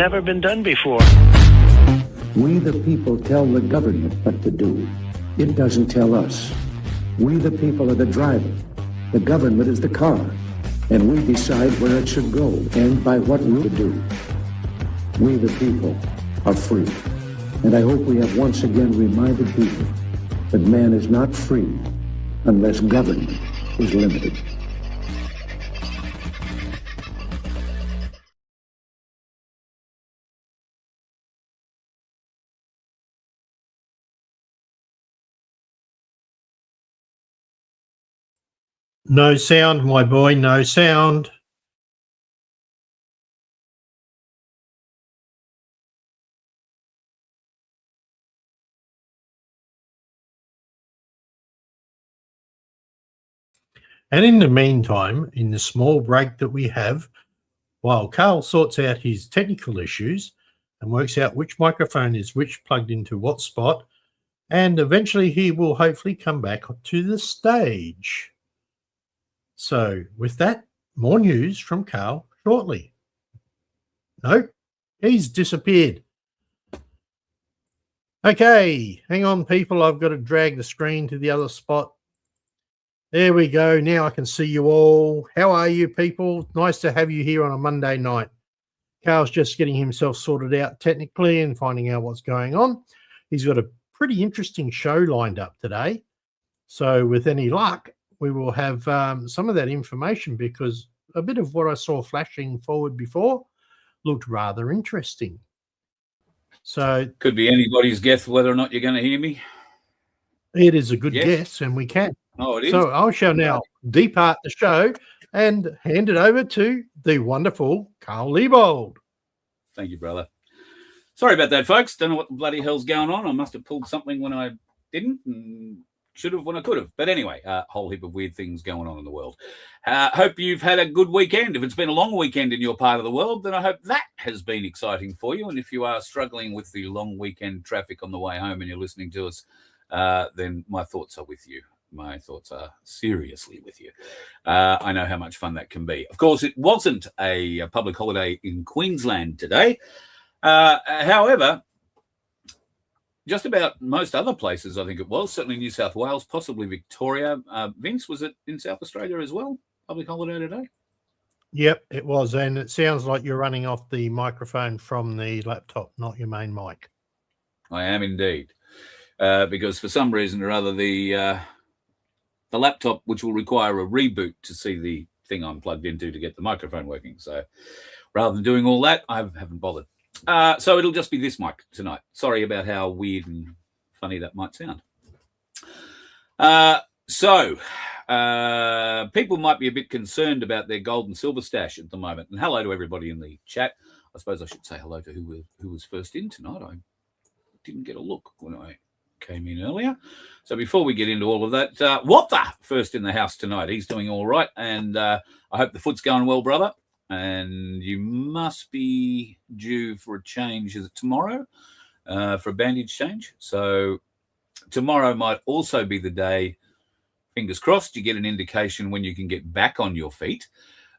never been done before. We the people tell the government what to do. It doesn't tell us. We the people are the driver. The government is the car. And we decide where it should go and by what route to do. We the people are free. And I hope we have once again reminded people that man is not free unless government is limited. No sound, my boy, no sound. And in the meantime, in the small break that we have, while Carl sorts out his technical issues and works out which microphone is which plugged into what spot, and eventually he will hopefully come back to the stage. So with that, more news from Carl shortly. No, he's disappeared. Okay, hang on, people. I've got to drag the screen to the other spot. There we go. Now I can see you all. How are you, people? Nice to have you here on a Monday night. Carl's just getting himself sorted out technically and finding out what's going on. He's got a pretty interesting show lined up today. So with any luck, we will have some of that information, because a bit of what I saw flashing forward before looked rather interesting. So could be anybody's guess whether or not you're going to hear me. It is a good guess, and we can. Oh, it is. So I shall now depart the show and hand it over to the wonderful Carl Liebold. Thank you, brother. Sorry about that, folks. Don't know what the bloody hell's going on. I must have pulled something when I didn't, and should have when I could have. But anyway, a whole heap of weird things going on in the world. Hope you've had a good weekend. If it's been a long weekend in your part of the world, then I hope that has been exciting for you. And if you are struggling with the long weekend traffic on the way home and you're listening to us, then my thoughts are with you. My thoughts are seriously with you. I know how much fun that can be. Of course, it wasn't a public holiday in Queensland today. However, just about most other places, I think it was, certainly New South Wales, possibly Victoria. Vince, was it in South Australia as well? Public holiday today? Yep, it was. And it sounds like you're running off the microphone from the laptop, not your main mic. I am indeed. Because for some reason or other, the laptop, which will require a reboot to see the thing I'm plugged into to get the microphone working. So rather than doing all that, I haven't bothered. So it'll just be this mic tonight. Sorry about how weird and funny that might sound. People might be a bit concerned about their gold and silver stash at the moment. And hello to everybody in the chat. I suppose I should say hello to who was first in tonight. I didn't get a look when I came in earlier. So before we get into all of that, what the first in the house tonight? He's doing all right. And I hope the foot's going well, brother. And you must be due for a change. Is it tomorrow for a bandage change? So tomorrow might also be the day, fingers crossed, you get an indication when you can get back on your feet.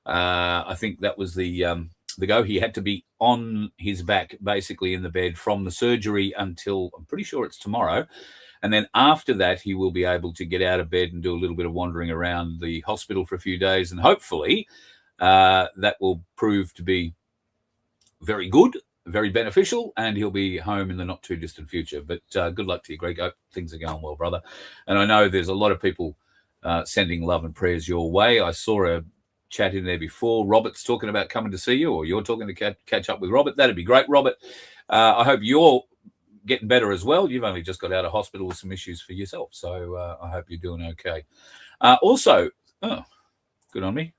I think that was the go. He had to be on his back, basically in the bed from the surgery until, I'm pretty sure it's tomorrow. And then after that, he will be able to get out of bed and do a little bit of wandering around the hospital for a few days. And hopefully that will prove to be very good, very beneficial, and he'll be home in the not too distant future. But good luck to you, Greg. Hope things are going well, brother. And I know there's a lot of people sending love and prayers your way. I saw a chat in there before. Robert's talking about coming to see you, or you're talking to catch up with Robert. That'd be great, Robert. I hope you're getting better as well. You've only just got out of hospital with some issues for yourself, so I hope you're doing okay. Also, good on me.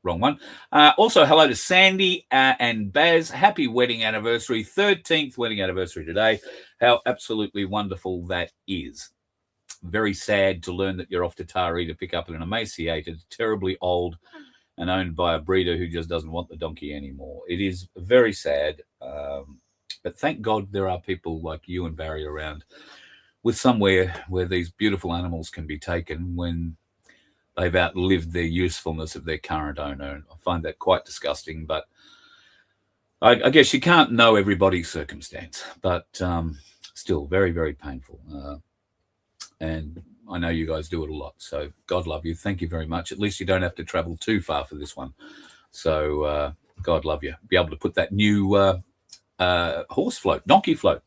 Wrong one. Also, hello to Sandy and Baz. Happy wedding anniversary. 13th wedding anniversary today. How absolutely wonderful that is. Very sad to learn that you're off to Taree to pick up an emaciated, terribly old, and owned by a breeder who just doesn't want the donkey anymore. It is very sad. But thank God there are people like you and Barry around with somewhere where these beautiful animals can be taken when they've outlived their usefulness of their current owner. I find that quite disgusting, but I guess you can't know everybody's circumstance, but still very, very painful. And I know you guys do it a lot. So God love you. Thank you very much. At least you don't have to travel too far for this one. So God love you. Be able to put that new horse float, donkey float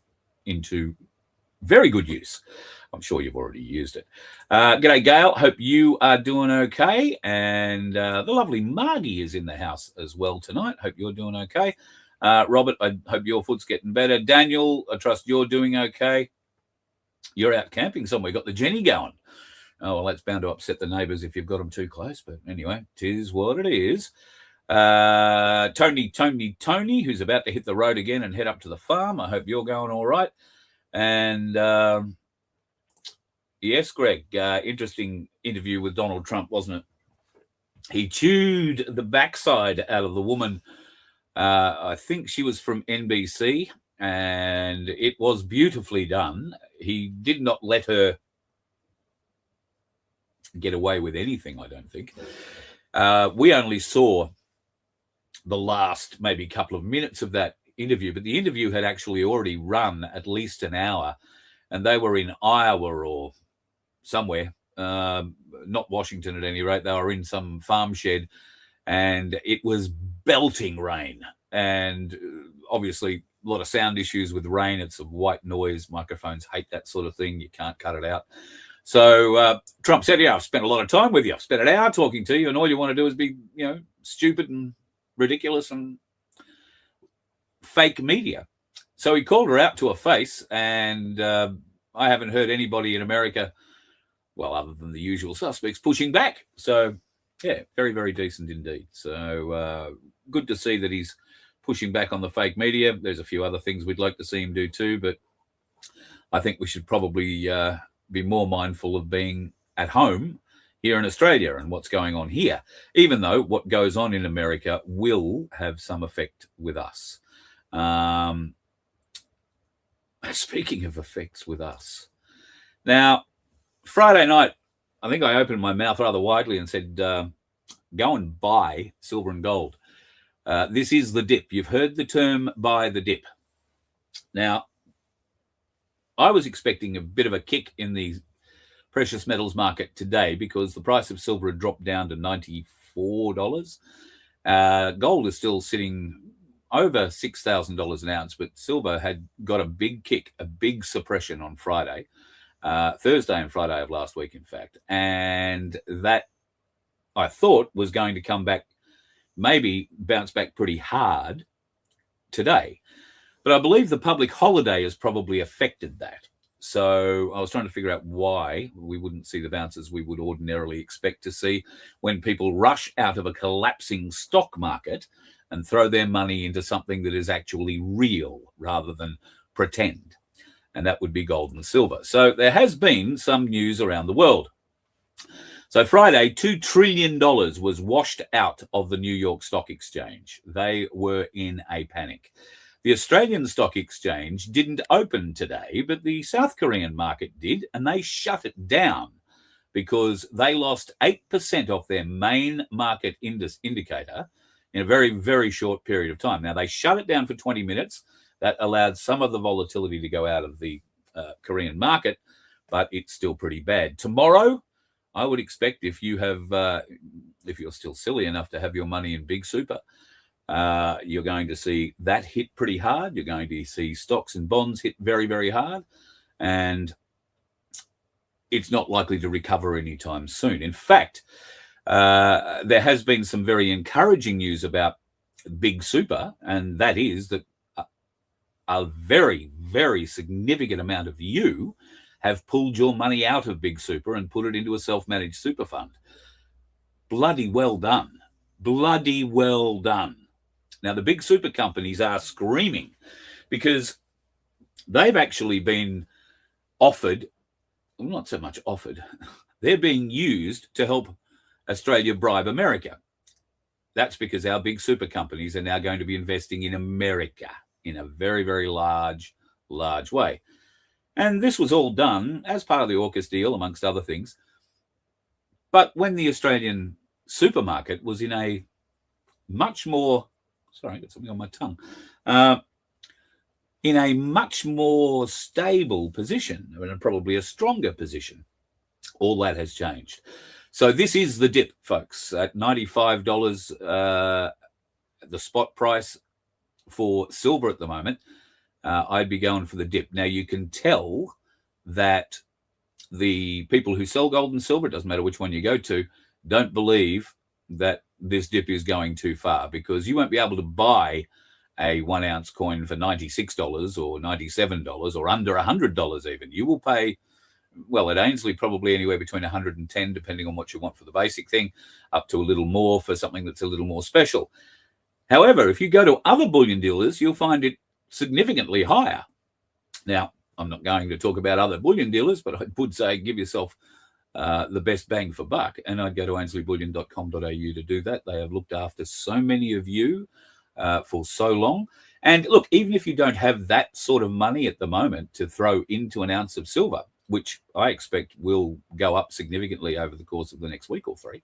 into very good use. I'm sure you've already used it. G'day, Gail. Hope you are doing okay. And the lovely Margie is in the house as well tonight. Hope you're doing okay. Robert, I hope your foot's getting better. Daniel, I trust you're doing okay. You're out camping somewhere. Got the Jenny going. Oh, well, that's bound to upset the neighbours if you've got them too close. But anyway, 'tis what it is. Tony, who's about to hit the road again and head up to the farm. I hope you're going all right. And yes, Greg, interesting interview with Donald Trump, wasn't it? He chewed the backside out of the woman. I think she was from NBC, and it was beautifully done. He did not let her get away with anything, I don't think. We only saw the last maybe couple of minutes of that interview, but the interview had actually already run at least an hour, and they were in Iowa or somewhere, not Washington at any rate. They were in some farm shed, and it was belting rain, and obviously a lot of sound issues with rain. It's a white noise. Microphones hate that sort of thing. You can't cut it out. So Trump said, yeah, I've spent a lot of time with you. I've spent an hour talking to you, and all you want to do is be, stupid and ridiculous and fake media. So he called her out to her face, and I haven't heard anybody in America, well, other than the usual suspects, pushing back. So, yeah, very, very decent indeed. So good to see that he's pushing back on the fake media. There's a few other things we'd like to see him do too, but I think we should probably be more mindful of being at home here in Australia and what's going on here, even though what goes on in America will have some effect with us. Speaking of effects with us, now, Friday night, I think I opened my mouth rather widely and said, go and buy silver and gold. This is the dip. You've heard the term buy the dip. Now, I was expecting a bit of a kick in the precious metals market today because the price of silver had dropped down to $94. Gold is still sitting over $6,000 an ounce, but silver had got a big kick, a big suppression on Friday, Thursday and Friday of last week, in fact. And that, I thought, was going to come back, maybe bounce back pretty hard today. But I believe the public holiday has probably affected that. So I was trying to figure out why we wouldn't see the bounces we would ordinarily expect to see when people rush out of a collapsing stock market and throw their money into something that is actually real rather than pretend. And that would be gold and silver. So there has been some news around the world. So Friday, $2 trillion was washed out of the New York Stock Exchange. They were in a panic. The Australian Stock Exchange didn't open today, but the South Korean market did, and they shut it down because they lost 8% off their main market indicator in a very, very short period of time. Now, they shut it down for 20 minutes. That allowed some of the volatility to go out of the Korean market, but it's still pretty bad. Tomorrow, I would expect if you have, if you're still silly enough to have your money in Big Super, you're going to see that hit pretty hard. You're going to see stocks and bonds hit very, very hard. And it's not likely to recover anytime soon. In fact, there has been some very encouraging news about Big Super, and that is that a very, very significant amount of you have pulled your money out of Big Super and put it into a self-managed super fund. Bloody well done. Bloody well done. Now, the big super companies are screaming because they've actually been offered, well, not so much offered, they're being used to help Australia bribe America. That's because our big super companies are now going to be investing in America in a very, very large way. And this was all done as part of the AUKUS deal, amongst other things. But when the Australian supermarket was in a much more Sorry, I got something on my tongue. In a much more stable position, and probably a stronger position. All that has changed. So this is the dip, folks, at $95, the spot price for silver at the moment. I'd be going for the dip. Now, you can tell that the people who sell gold and silver, it doesn't matter which one you go to, don't believe that this dip is going too far, because you won't be able to buy a 1 ounce coin for $96 or $97 or under $100 even. You will pay, well, at Ainsley, probably anywhere between 110, depending on what you want for the basic thing, up to a little more for something that's a little more special. However, if you go to other bullion dealers, you'll find it significantly higher. Now, I'm not going to talk about other bullion dealers, but I would say give yourself the best bang for buck. And I'd go to ainsleyBullion.com.au to do that. They have looked after so many of you for so long. And look, even if you don't have that sort of money at the moment to throw into an ounce of silver, which I expect will go up significantly over the course of the next week or three,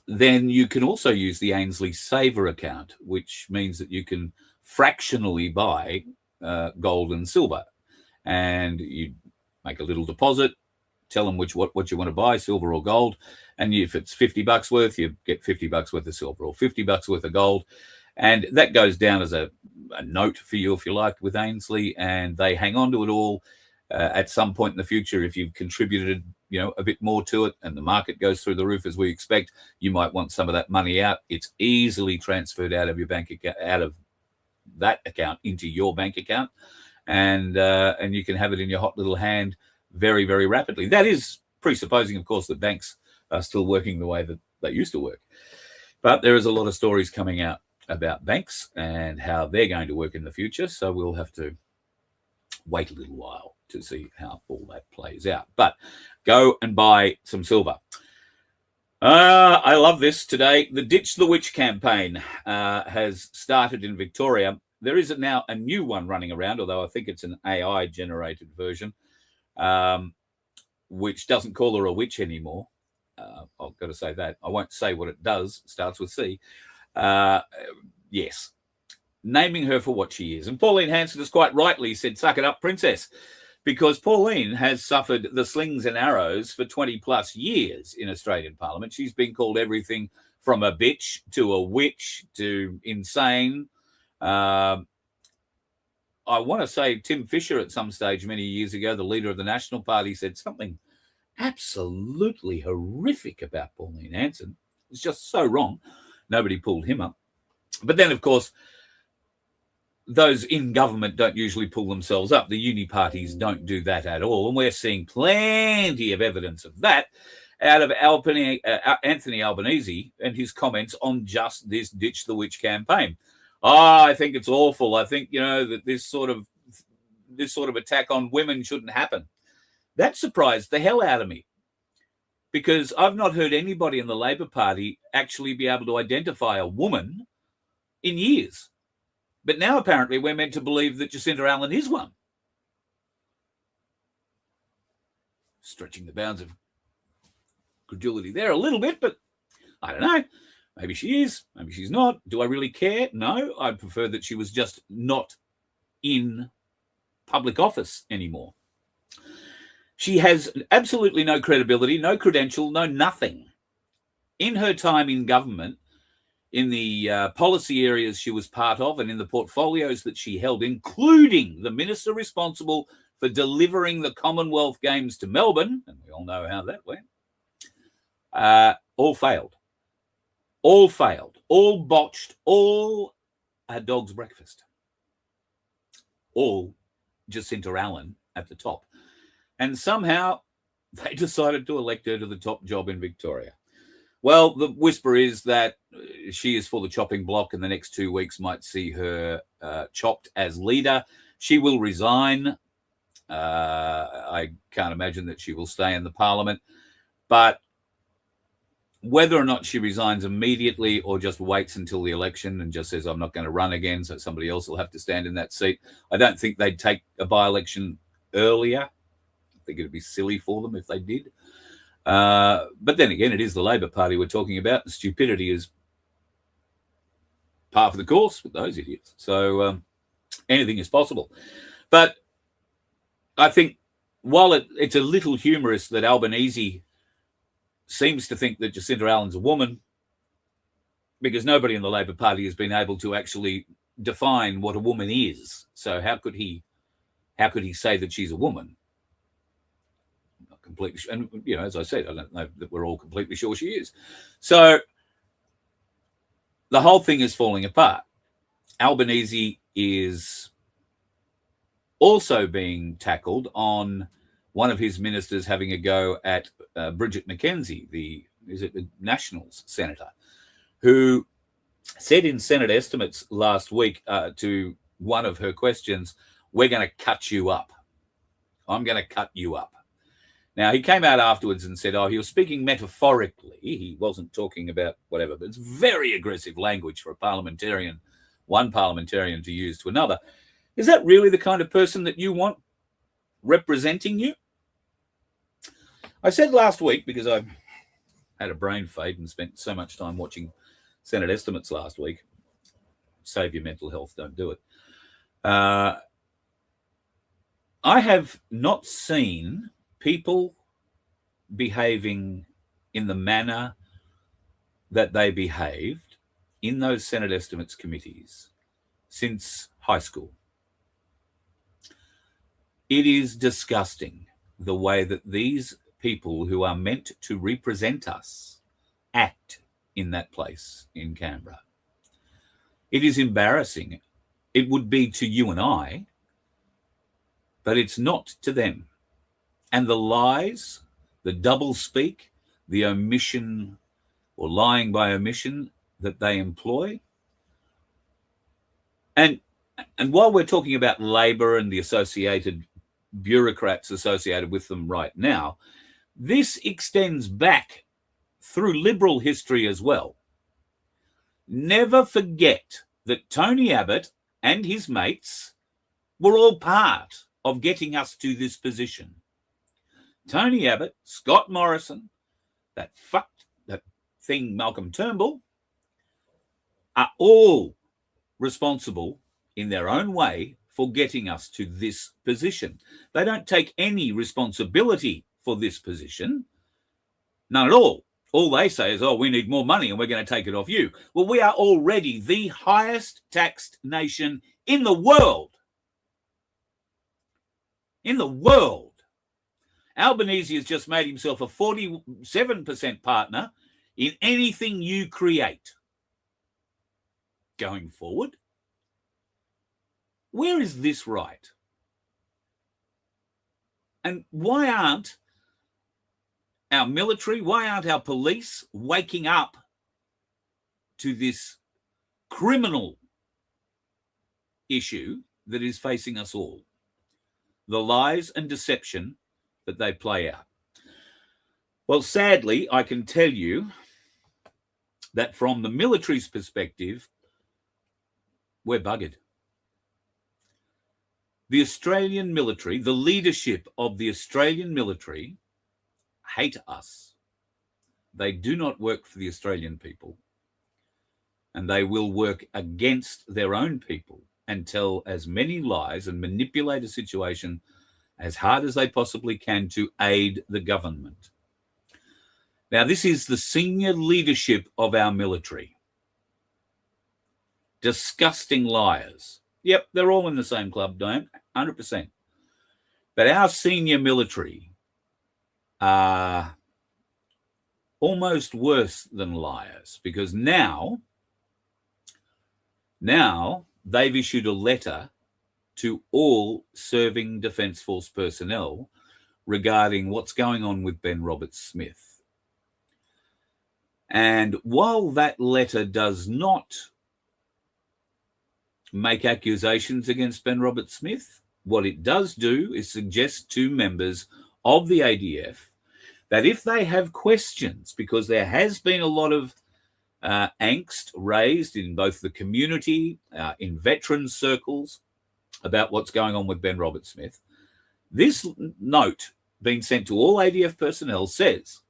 then you can also use the Ainsley Saver account, which means that you can fractionally buy gold and silver. And you make a little deposit, tell them what you want to buy, silver or gold. And if it's $50 worth, you get $50 worth of silver, or $50 worth of gold. And that goes down as a note for you, if you like, with Ainsley, and they hang on to it all. At some point in the future, if you've contributed, a bit more to it, and the market goes through the roof as we expect, you might want some of that money out. It's easily transferred out of your bank account, out of that account into your bank account, and you can have it in your hot little hand very, very rapidly. That is presupposing, of course, that banks are still working the way that they used to work. But there is a lot of stories coming out about banks and how they're going to work in the future. So we'll have to wait a little while to see how all that plays out. But go and buy some silver. I love this today. The Ditch the Witch campaign has started in Victoria. There is now a new one running around, although I think it's an AI-generated version, which doesn't call her a witch anymore. I've got to say that. I won't say what it does. It starts with C. Yes. Naming her for what she is. And Pauline Hanson has quite rightly said, suck it up, princess, because Pauline has suffered the slings and arrows for 20 plus years in Australian Parliament. She's been called everything from a bitch to a witch to insane. I want to say Tim Fisher at some stage many years ago, the leader of the National Party, said something absolutely horrific about Pauline Hanson. It's just so wrong. Nobody pulled him up. But then, of course, those in government don't usually pull themselves up. The uni parties don't do that at all. And we're seeing plenty of evidence of that out of Anthony Albanese and his comments on just this Ditch the Witch campaign. I think it's awful. I think, that this sort of attack on women shouldn't happen. That surprised the hell out of me, because I've not heard anybody in the Labor Party actually be able to identify a woman in years. But now apparently we're meant to believe that Jacinta Allen is one. Stretching the bounds of credulity there a little bit, but I don't know. Maybe she is, maybe she's not. Do I really care? No, I'd prefer that she was just not in public office anymore. She has absolutely no credibility, no credential, no nothing. In her time in government, in the policy areas she was part of and in the portfolios that she held, including the minister responsible for delivering the Commonwealth Games to Melbourne, and we all know how that went, all failed. All failed, all botched, all a dog's breakfast. All Jacinta Allen at the top. And somehow they decided to elect her to the top job in Victoria. Well, the whisper is that she is for the chopping block, and the next 2 weeks might see her chopped as leader. She will resign. I can't imagine that she will stay in the parliament. But whether or not she resigns immediately or just waits until the election and just says, I'm not going to run again, so somebody else will have to stand in that seat, I don't think they'd take a by-election earlier. I think it'd be silly for them if they did. But then again, it is the Labor Party we're talking about. The stupidity is par for the course with those idiots. So anything is possible. But I think while it's a little humorous that Albanese seems to think that Jacinda Allen's a woman, because nobody in the Labor Party has been able to actually define what a woman is. So how could he say that she's a woman? Not completely, and as I said, I don't know that we're all completely sure she is. So the whole thing is falling apart. Albanese is also being tackled on one of his ministers having a go at Bridget McKenzie, the Nationals senator, who said in Senate estimates last week to one of her questions, "We're going to cut you up. I'm going to cut you up." Now, he came out afterwards and said, he was speaking metaphorically. He wasn't talking about whatever, but it's very aggressive language for one parliamentarian to use to another. Is that really the kind of person that you want representing you? I said last week, because I had a brain fade and spent so much time watching Senate estimates last week. Save your mental health, don't do it. I have not seen people behaving in the manner that they behaved in those Senate estimates committees since high school. It is disgusting the way that these people who are meant to represent us act in that place in Canberra. It is embarrassing. It would be to you and I, but it's not to them. And the lies, the doublespeak, the omission or lying by omission that they employ. And while we're talking about Labor and the associated bureaucrats associated with them right now, this extends back through Liberal history as well. Never forget that Tony Abbott and his mates were all part of getting us to this position. Tony Abbott, Scott Morrison, that thing Malcolm Turnbull, are all responsible in their own way for getting us to this position. They don't take any responsibility for this position. None at all. All they say is, we need more money and we're going to take it off you. Well, we are already the highest taxed nation in the world. In the world. Albanese has just made himself a 47% partner in anything you create. Going forward, where is this right? And why aren't our military, why aren't our police waking up to this criminal issue that is facing us all? The lies and deception that they play out. Well, sadly, I can tell you that from the military's perspective, we're buggered. The Australian military, the leadership of the Australian military hate us. They do not work for the Australian people, and they will work against their own people and tell as many lies and manipulate a situation as hard as they possibly can to aid the government. Now, this is the senior leadership of our military. Disgusting liars. Yep, they're all in the same club, don't 100%. But our senior military are almost worse than liars, because now they've issued a letter to all serving Defence Force personnel regarding what's going on with Ben Roberts-Smith. And while that letter does not make accusations against Ben Roberts-Smith, what it does do is suggest to members of the ADF that if they have questions, because there has been a lot of angst raised in both the community, in veterans circles, about what's going on with Ben Roberts-Smith, this note being sent to all ADF personnel says,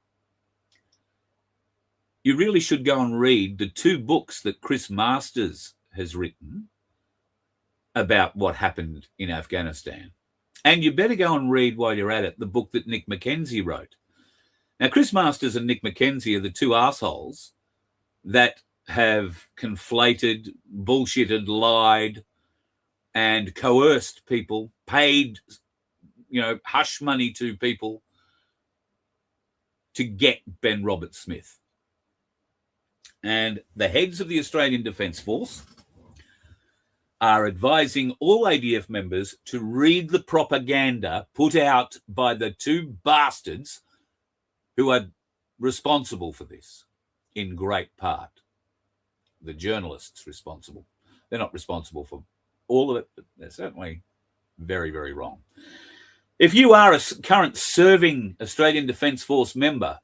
you really should go and read the 2 books that Chris Masters has written about what happened in Afghanistan. And you better go and read, while you're at it, the book that Nick McKenzie wrote. Now, Chris Masters and Nick McKenzie are the 2 assholes that have conflated, bullshitted, lied, and coerced people, paid, hush money to people to get Ben Roberts-Smith. And the heads of the Australian Defence Force are advising all ADF members to read the propaganda put out by the 2 bastards who are responsible for this, in great part. The journalists responsible. They're not responsible for all of it, but they're certainly very, very wrong. If you are a current serving Australian Defence Force member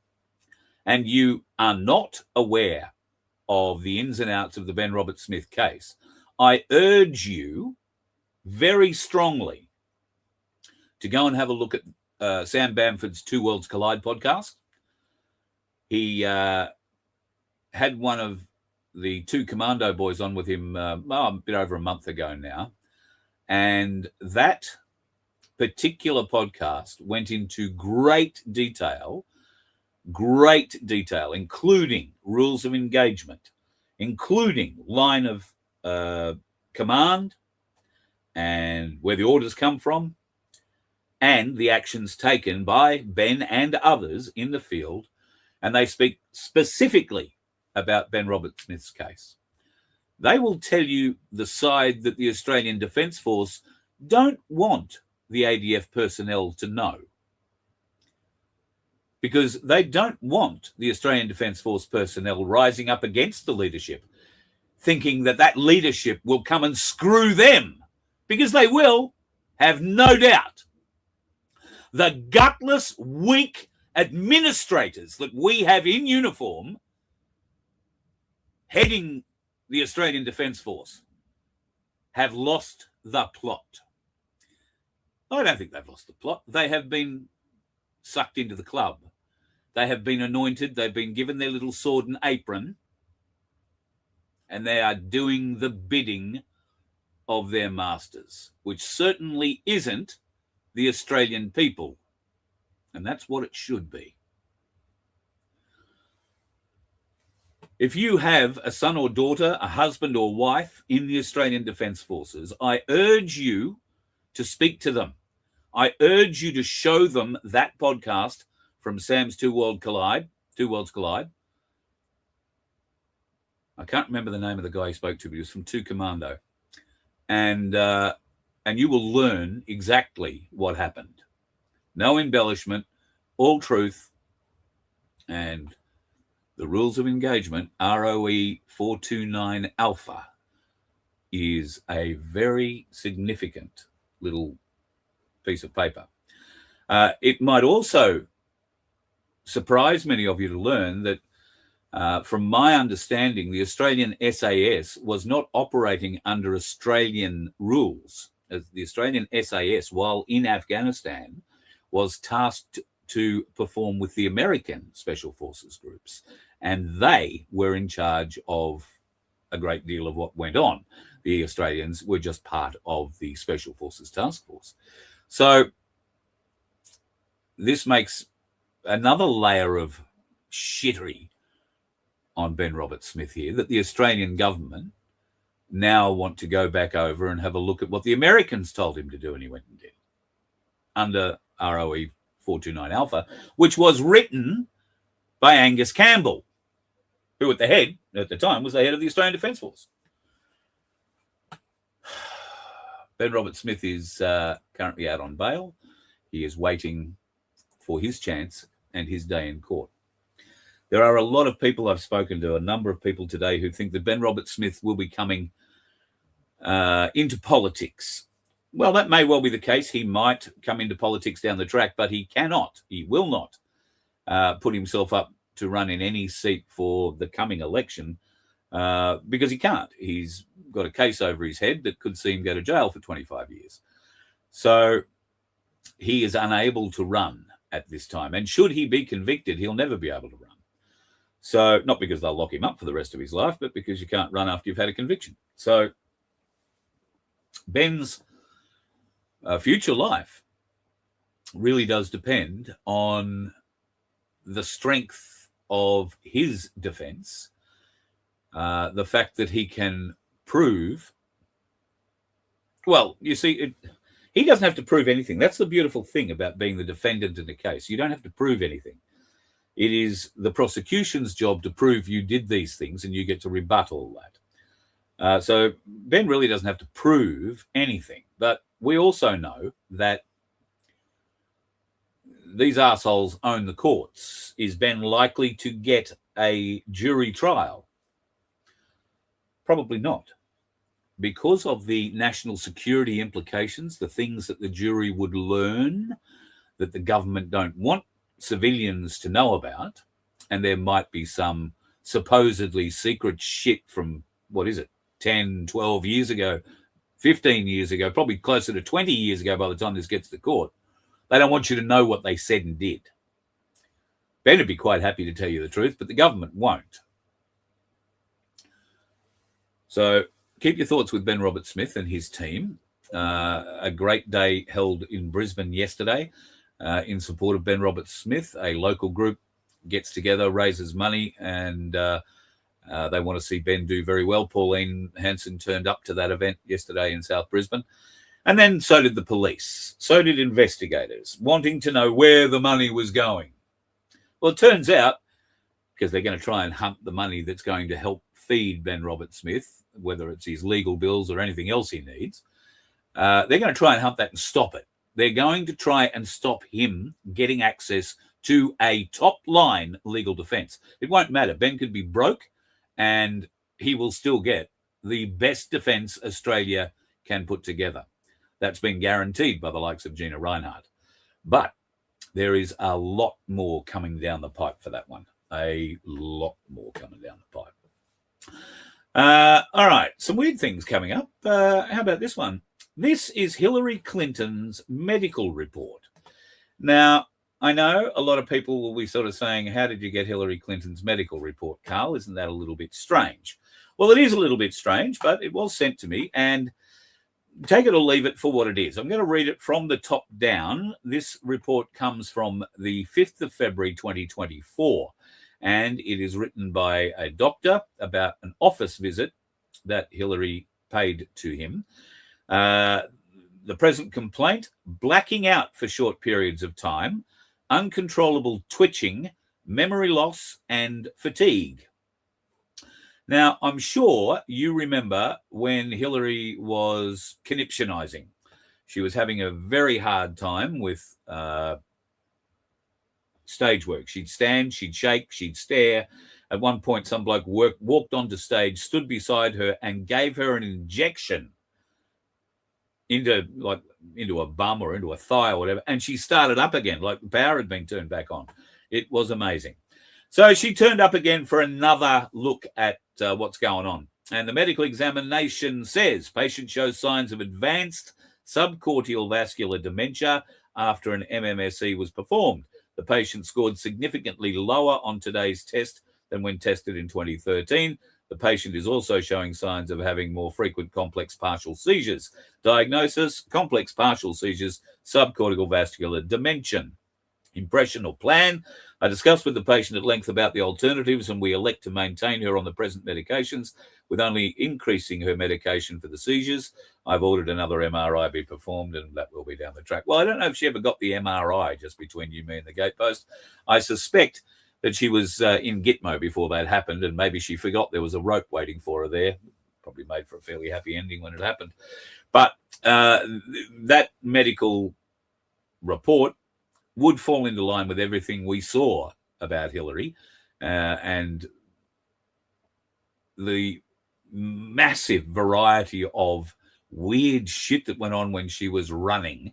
and you are not aware of the ins and outs of the Ben Roberts-Smith case, I urge you very strongly to go and have a look at Sam Bamford's 2 Worlds Collide podcast. He had one of the 2 Commando boys on with him a bit over a month ago now. And that particular podcast went into great detail, including rules of engagement, including line of command and where the orders come from, and the actions taken by Ben and others in the field. And they speak specifically about Ben Roberts-Smith's case. They will tell you the side that the Australian Defence Force don't want the ADF personnel to know, because they don't want the Australian Defence Force personnel rising up against the leadership, thinking that that leadership will come and screw them, because they will, have no doubt. The gutless, weak administrators that we have in uniform heading the Australian Defence Force have lost the plot. I don't think they've lost the plot. They have been sucked into the club. They have been anointed. They've been given their little sword and apron, and they are doing the bidding of their masters, which certainly isn't the Australian people. And that's what it should be. If you have a son or daughter, a husband or wife in the Australian Defence Forces, I urge you to speak to them. I urge you to show them that podcast from Sam's 2 Worlds Collide. I can't remember the name of the guy he spoke to, but he was from 2 Commando. And you will learn exactly what happened. No embellishment, all truth, and the rules of engagement, ROE 429 Alpha, is a very significant little piece of paper. It might also surprise many of you to learn that, from my understanding, the Australian SAS was not operating under Australian rules. The Australian SAS, while in Afghanistan, was tasked to perform with the American Special Forces groups, and they were in charge of a great deal of what went on. The Australians were just part of the Special Forces Task Force. So this makes another layer of shittery on Ben Roberts-Smith here, that the Australian government now want to go back over and have a look at what the Americans told him to do, and he went and did, under ROE 429 Alpha, which was written by Angus Campbell, who at the time was the head of the Australian Defence Force. Ben Roberts-Smith is currently out on bail. He is waiting for his chance and his day in court. There are a lot of people, I've spoken to a number of people today, who think that Ben Roberts-Smith will be coming into politics. Well, that may well be the case. He might come into politics down the track, but he will not put himself up to run in any seat for the coming election because he can't. He's got a case over his head that could see him go to jail for 25 years. So he is unable to run at this time. And should he be convicted, he'll never be able to run. So not because they'll lock him up for the rest of his life, but because you can't run after you've had a conviction. So Ben's future life really does depend on the strength of his defense, the fact that he can prove, well, you see, he doesn't have to prove anything. That's the beautiful thing about being the defendant in a case. You don't have to prove anything. It is the prosecution's job to prove you did these things, and you get to rebut all that. So Ben really doesn't have to prove anything. But we also know that these assholes own the courts. Is Ben likely to get a jury trial? Probably not. Because of the national security implications, the things that the jury would learn that the government don't want civilians to know about, and there might be some supposedly secret shit from, 10, 12 years ago, 15 years ago, probably closer to 20 years ago by the time this gets to court. They don't want you to know what they said and did. Ben would be quite happy to tell you the truth, but the government won't. So keep your thoughts with Ben Roberts-Smith and his team. A great day held in Brisbane yesterday in support of Ben Roberts-Smith. A local group gets together, raises money, and they want to see Ben do very well. Pauline Hanson turned up to that event yesterday in South Brisbane. And then so did the police. So did investigators, wanting to know where the money was going. Well, it turns out, because they're going to try and hunt the money that's going to help feed Ben Roberts-Smith, whether it's his legal bills or anything else he needs, they're going to try and hunt that and stop it. They're going to try and stop him getting access to a top-line legal defense. It won't matter. Ben could be broke, and he will still get the best defense Australia can put together. That's been guaranteed by the likes of Gina Reinhardt. But there is a lot more coming down the pipe for that one. A lot more coming down the pipe. All right, some weird things coming up. How about this one? This is Hilary Clintons' medical report. Now, I know a lot of people will be sort of saying, how did you get Hilary Clinton's medical report, Carl? Isn't that a little bit strange? Well, it is a little bit strange, but it was sent to me, and take it or leave it for what it is. I'm going to read it from the top down. This report comes from the 5th of February, 2024, and it is written by a doctor about an office visit that Hilary paid to him. The present complaint: blacking out for short periods of time, uncontrollable twitching, memory loss, and fatigue. Now, I'm sure you remember when Hilary was conniptionizing. She was having a very hard time with stage work. She'd stand, she'd shake, she'd stare. At one point, some bloke walked onto stage, stood beside her, and gave her an injection into a bum or into a thigh or whatever, and she started up again, like the power had been turned back on. It was amazing. So she turned up again for another look at what's going on. And the medical examination says patient shows signs of advanced subcortical vascular dementia after an MMSE was performed. The patient scored significantly lower on today's test than when tested in 2013. The patient is also showing signs of having more frequent complex partial seizures. Diagnosis: complex partial seizures, subcortical vascular dementia. Impression or plan: I discussed with the patient at length about the alternatives, and we elect to maintain her on the present medications with only increasing her medication for the seizures. I've ordered another MRI be performed, and that will be down the track. Well, I don't know if she ever got the MRI, just between you, me, and the gatepost. I suspect that she was in Gitmo before that happened, and maybe she forgot there was a rope waiting for her there. Probably made for a fairly happy ending when it happened. But that medical report would fall into line with everything we saw about Hilary and the massive variety of weird shit that went on when she was running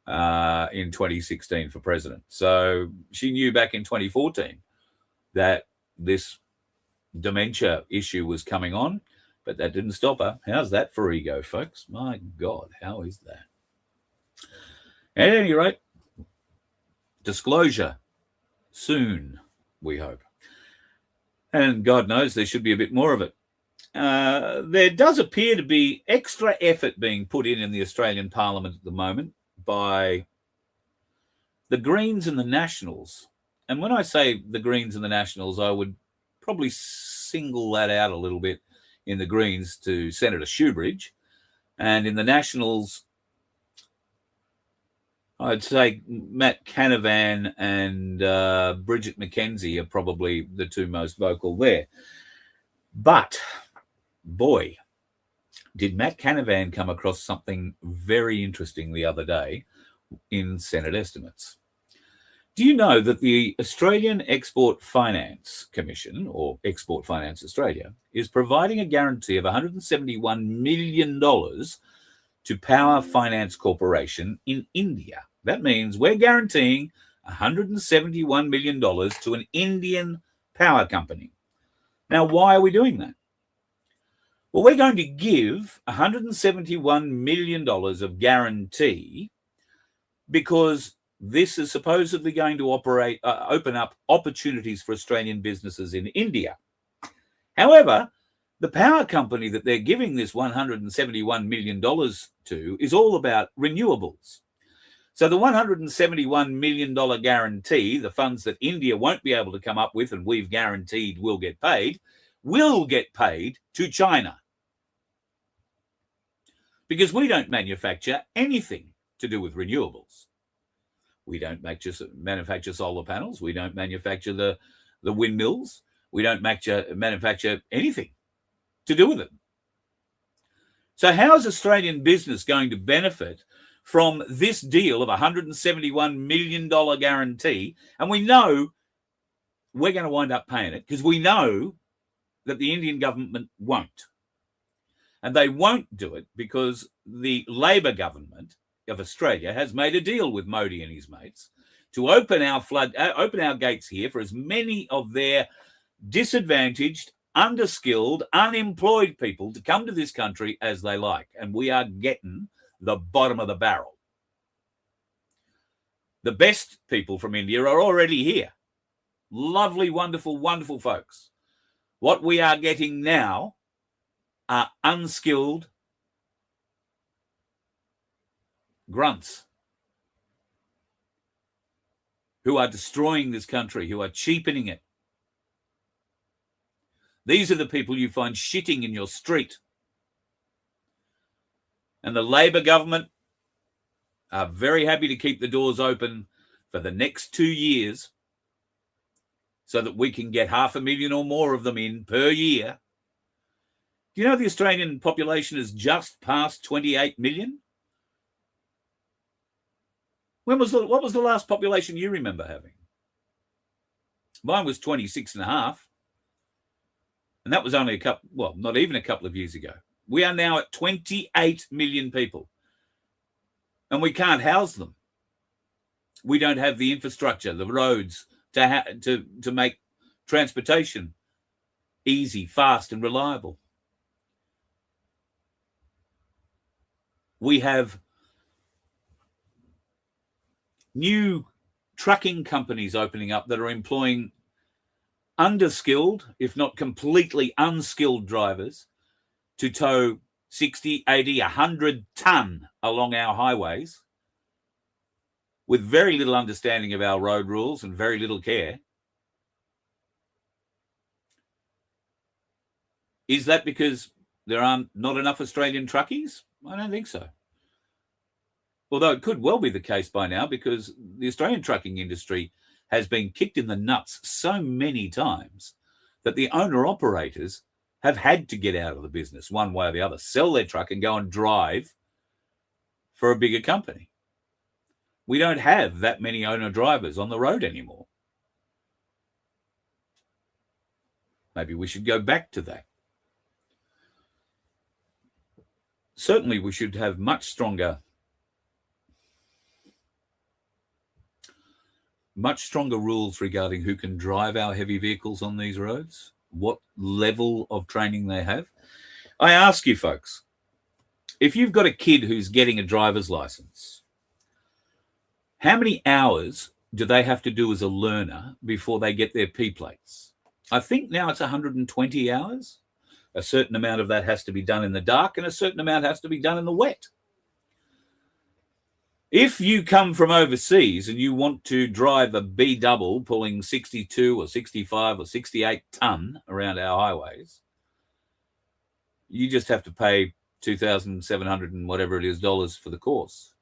in 2016 for president. So she knew back in 2014 that this dementia issue was coming on, but that didn't stop her. How's that for ego, folks? My God, how is that? At any rate, disclosure soon, we hope. And God knows there should be a bit more of it. There does appear to be extra effort being put in the Australian Parliament at the moment by the Greens and the Nationals. And when I say the Greens and the Nationals, I would probably single that out a little bit in the Greens to Senator Shoebridge. And in the Nationals, I'd say Matt Canavan and Bridget McKenzie are probably the two most vocal there. But, boy, did Matt Canavan come across something very interesting the other day in Senate estimates. Do you know that the Australian Export Finance Commission, or Export Finance Australia, is providing a guarantee of $171 million to Power Finance Corporation in India? That means we're guaranteeing $171 million to an Indian power company. Now, why are we doing that? Well, we're going to give $171 million of guarantee because this is supposedly going to open up opportunities for Australian businesses in India. However, the power company that they're giving this $171 million to is all about renewables. So the $171 million guarantee, the funds that India won't be able to come up with and we've guaranteed will get paid to China. Because we don't manufacture anything to do with renewables. We don't manufacture solar panels. We don't manufacture the windmills. We don't manufacture anything to do with it. So how is Australian business going to benefit from this deal of $171 million guarantee? And we know we're going to wind up paying it because we know that the Indian government won't. And they won't do it because the Labor government of Australia has made a deal with Modi and his mates to open our gates here for as many of their disadvantaged, underskilled, unemployed people to come to this country as they like. And we are getting the bottom of the barrel. The best people from India are already here. Lovely, wonderful, wonderful folks. What we are getting now are unskilled grunts who are destroying this country, who are cheapening it. These are the people you find shitting in your street. And the Labor government are very happy to keep the doors open for the next 2 years so that we can get 500,000 or more of them in per year. Do you know the Australian population has just passed 28 million? What was the last population you remember having? Mine was 26.5. And that was only not even a couple of years ago. We are now at 28 million people. And we can't house them. We don't have the infrastructure, the roads to make transportation easy, fast, and reliable. We have new trucking companies opening up that are employing underskilled, if not completely unskilled drivers to tow 60, 80, 100 ton along our highways with very little understanding of our road rules and very little care. Is that because there aren't not enough Australian truckies? I don't think so. Although it could well be the case by now because the Australian trucking industry has been kicked in the nuts so many times that the owner-operators have had to get out of the business one way or the other, sell their truck and go and drive for a bigger company. We don't have that many owner-drivers on the road anymore. Maybe we should go back to that. Certainly we should have much stronger rules regarding who can drive our heavy vehicles on these roads, what level of training they have. I ask you folks, if you've got a kid who's getting a driver's license, how many hours do they have to do as a learner before they get their P plates? I think now it's 120 hours. A certain amount of that has to be done in the dark and a certain amount has to be done in the wet. If you come from overseas and you want to drive a B double pulling 62 or 65 or 68 ton around our highways, you just have to pay $2,700 and whatever it is dollars for the course.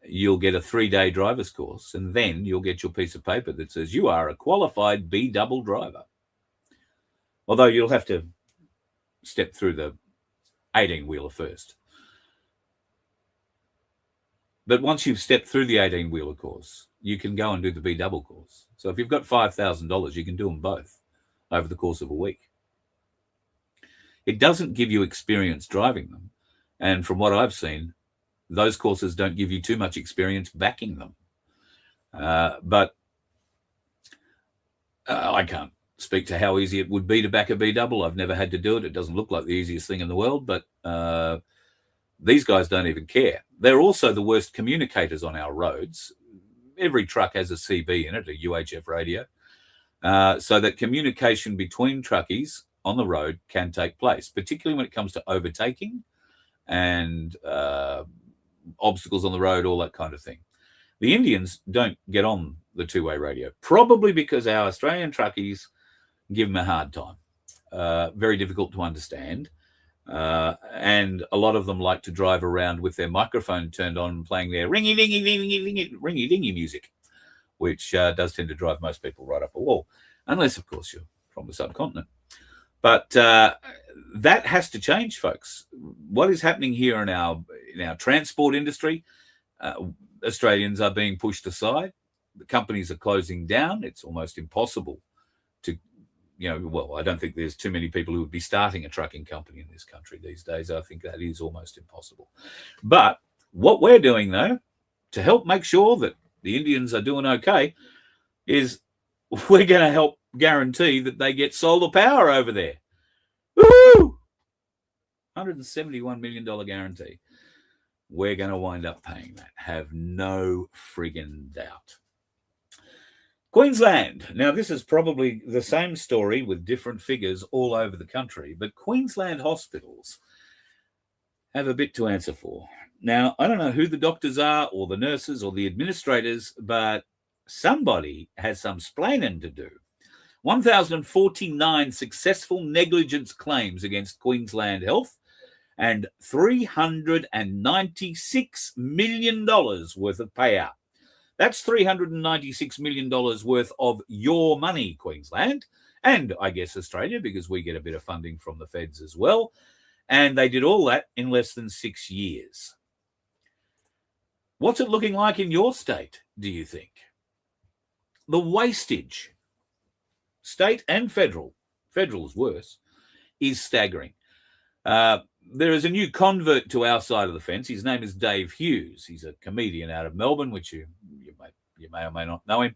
You'll get a 3-day driver's course, and then you'll get your piece of paper that says you are a qualified B double driver. Although you'll have to step through the 18-wheeler first. But once you've stepped through the 18-wheeler course, you can go and do the B double course. So if you've got $5,000, you can do them both over the course of a week. It doesn't give you experience driving them. And from what I've seen, those courses don't give you too much experience backing them. But I can't speak to how easy it would be to back a B double. I've never had to do it. It doesn't look like the easiest thing in the world, but these guys don't even care. They're also the worst communicators on our roads. Every truck has a CB in it, a UHF radio, so that communication between truckies on the road can take place, particularly when it comes to overtaking and obstacles on the road, all that kind of thing. The Indians don't get on the two-way radio, probably because our Australian truckies give them a hard time. Very difficult to understand. And a lot of them like to drive around with their microphone turned on, playing their ringy-dingy music, which does tend to drive most people right up a wall, unless, of course, you're from the subcontinent. But that has to change, folks. What is happening here in our transport industry? Australians are being pushed aside. The companies are closing down. It's almost impossible to, well, I don't think there's too many people who would be starting a trucking company in this country these days. I think that is almost impossible. But what we're doing, though, to help make sure that the Indians are doing okay, is we're going to help guarantee that they get solar power over there. Woo! $171 million guarantee. We're going to wind up paying that. Have no friggin' doubt. Queensland. Now, this is probably the same story with different figures all over the country, but Queensland hospitals have a bit to answer for. Now, I don't know who the doctors are or the nurses or the administrators, but somebody has some splaining to do. 1,049 successful negligence claims against Queensland Health and $396 million worth of payout. That's $396 million worth of your money, Queensland, and I guess Australia, because we get a bit of funding from the feds as well. And they did all that in less than 6 years. What's it looking like in your state, do you think? The wastage, state and federal is worse, is staggering. There is a new convert to our side of the fence. His name is Dave Hughes. He's a comedian out of Melbourne, which you may or may not know him.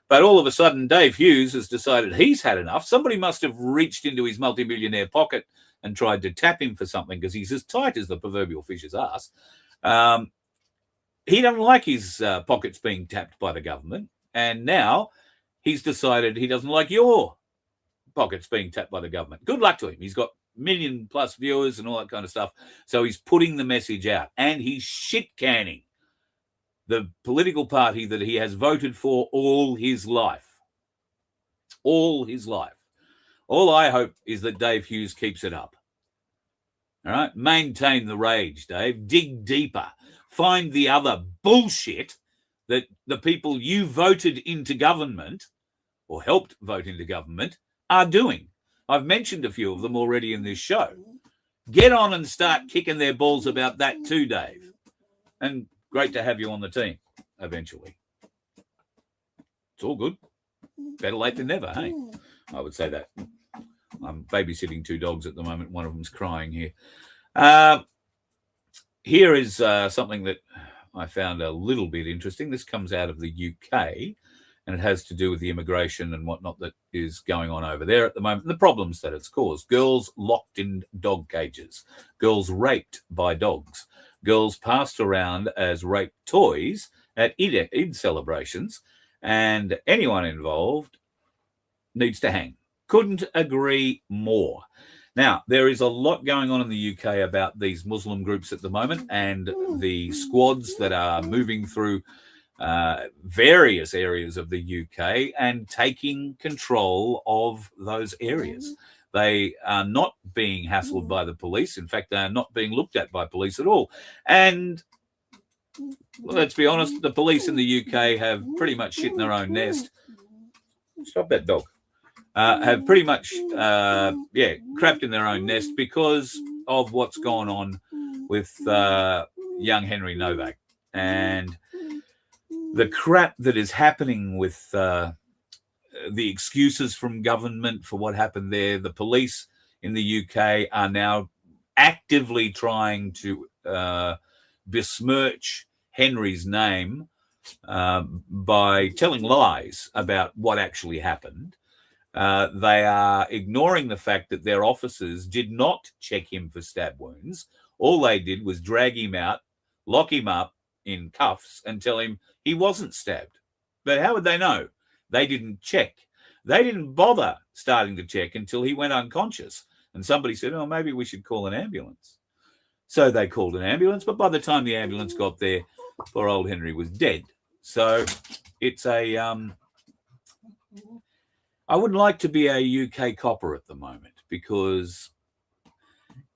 But all of a sudden, Dave Hughes has decided he's had enough. Somebody must have reached into his multimillionaire pocket and tried to tap him for something, because he's as tight as the proverbial fish's ass. He doesn't like his pockets being tapped by the government. And now he's decided he doesn't like your pockets being tapped by the government. Good luck to him. He's got 1 million+ viewers and all that kind of stuff. So he's putting the message out, and he's shit canning the political party that he has voted for all his life. All his life. All I hope is that Dave Hughes keeps it up. All right? Maintain the rage, Dave. Dig deeper. Find the other bullshit that the people you voted into government or helped vote into government are doing. I've mentioned a few of them already in this show. Get on and start kicking their balls about that too, Dave. And great to have you on the team eventually. It's all good. Better late than never, hey? I would say that. I'm babysitting 2 dogs at the moment. One of them's crying here. Here is something that I found a little bit interesting. This comes out of the UK, and it has to do with the immigration and whatnot that is going on over there at the moment, the problems that it's caused. Girls locked in dog cages, girls raped by dogs, girls passed around as rape toys at Eid celebrations, and anyone involved needs to hang. Couldn't agree more. Now, there is a lot going on in the UK about these Muslim groups at the moment and the squads that are moving through various areas of the UK and taking control of those areas. They are not being hassled by the police. In fact, they are not being looked at by police at all. And let's be honest, the police in the UK have pretty much shit in their own nest. Stop that dog. Have pretty much, crapped in their own nest because of what's gone on with young Henry Novak. And the crap that is happening with the excuses from government for what happened there. The police in the UK are now actively trying to besmirch Henry's name by telling lies about what actually happened. They are ignoring the fact that their officers did not check him for stab wounds. All they did was drag him out, lock him up in cuffs and tell him he wasn't stabbed. But how would they know? They didn't check. They didn't bother starting to check until he went unconscious. And somebody said, oh, maybe we should call an ambulance. So they called an ambulance, but by the time the ambulance got there, poor old Henry was dead. So it's a... I would like to be a UK copper at the moment because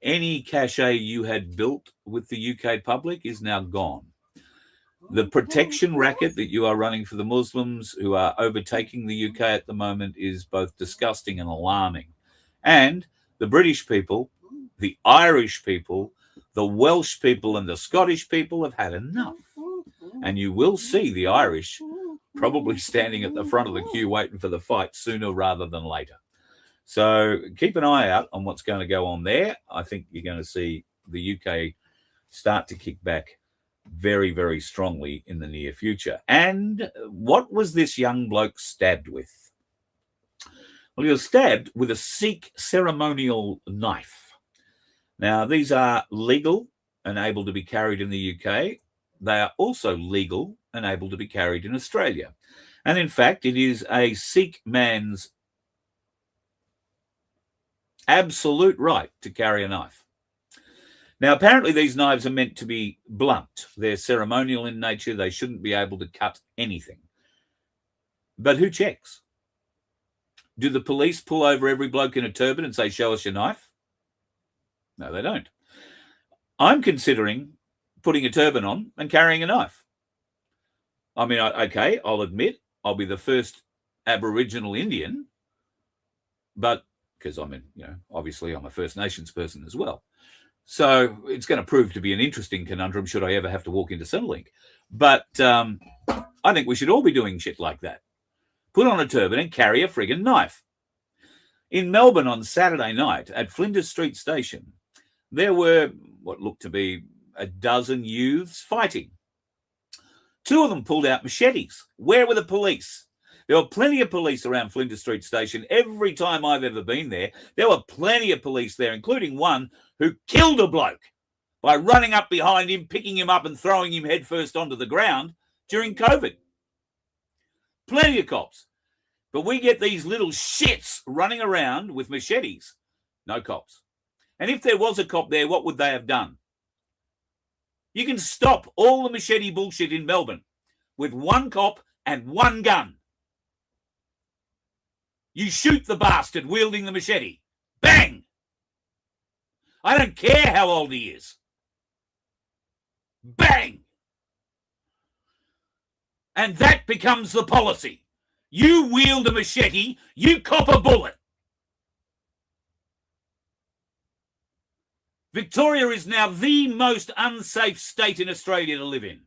any cachet you had built with the UK public is now gone. The protection racket that you are running for the Muslims who are overtaking the UK at the moment is both disgusting and alarming. And the British people, the Irish people, the Welsh people and the Scottish people have had enough. And you will see the Irish probably standing at the front of the queue waiting for the fight sooner rather than later. So keep an eye out on what's going to go on there. I think you're going to see the UK start to kick back very, very strongly in the near future. And what was this young bloke stabbed with? Well, he was stabbed with a Sikh ceremonial knife. Now, these are legal and able to be carried in the UK. They are also legal and able to be carried in Australia. And in fact, it is a Sikh man's absolute right to carry a knife. Now, apparently these knives are meant to be blunt. They're ceremonial in nature. They shouldn't be able to cut anything. But who checks? Do the police pull over every bloke in a turban and say, show us your knife? No, they don't. I'm considering putting a turban on and carrying a knife. I mean, okay, I'll admit I'll be the first Aboriginal Indian, but because obviously I'm a First Nations person as well. So it's going to prove to be an interesting conundrum should I ever have to walk into Centrelink. But I think we should all be doing shit like that. Put on a turban and carry a friggin' knife. In Melbourne on Saturday night at Flinders Street Station, there were what looked to be a dozen youths fighting. Two of them pulled out machetes. Where were the police? There were plenty of police around Flinders Street Station. Every time I've ever been there, there were plenty of police there, including one who killed a bloke by running up behind him, picking him up and throwing him headfirst onto the ground during COVID. Plenty of cops. But we get these little shits running around with machetes. No cops. And if there was a cop there, what would they have done? You can stop all the machete bullshit in Melbourne with one cop and one gun. You shoot the bastard wielding the machete. Bang! I don't care how old he is. Bang! And that becomes the policy. You wield a machete, you cop a bullet. Victoria is now the most unsafe state in Australia to live in.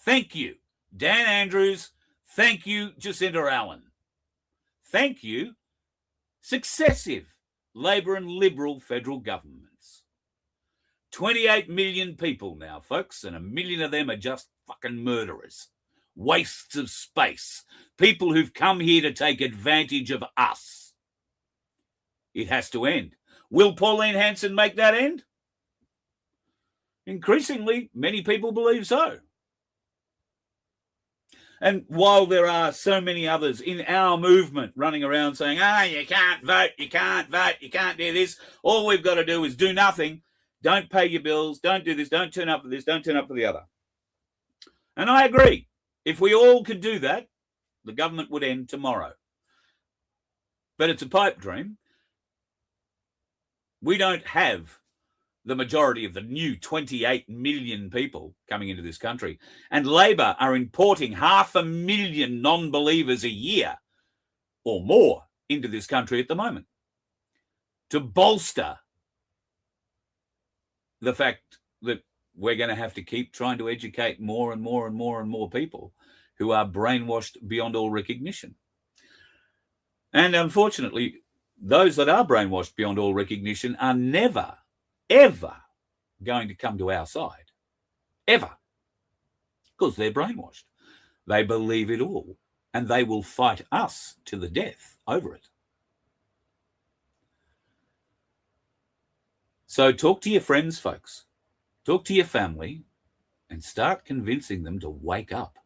Thank you, Dan Andrews. Thank you, Jacinda Allen. Thank you, successive Labor and Liberal federal governments. 28 million people now, folks, and 1 million of them are just fucking murderers. Wastes of space. People who've come here to take advantage of us. It has to end. Will Pauline Hanson make that end? Increasingly, many people believe so. And while there are so many others in our movement running around saying, you can't vote, you can't vote, you can't do this, all we've got to do is do nothing. Don't pay your bills, don't do this, don't turn up for this, don't turn up for the other. And I agree. If we all could do that, the government would end tomorrow. But it's a pipe dream. We don't have the majority of the new 28 million people coming into this country. And Labor are importing 500,000 non-believers a year or more into this country at the moment to bolster the fact that we're going to have to keep trying to educate more and more and more and more people who are brainwashed beyond all recognition. And unfortunately, those that are brainwashed beyond all recognition are never, ever going to come to our side. Ever. Because they're brainwashed. They believe it all. And they will fight us to the death over it. So talk to your friends, folks. Talk to your family and start convincing them to wake up.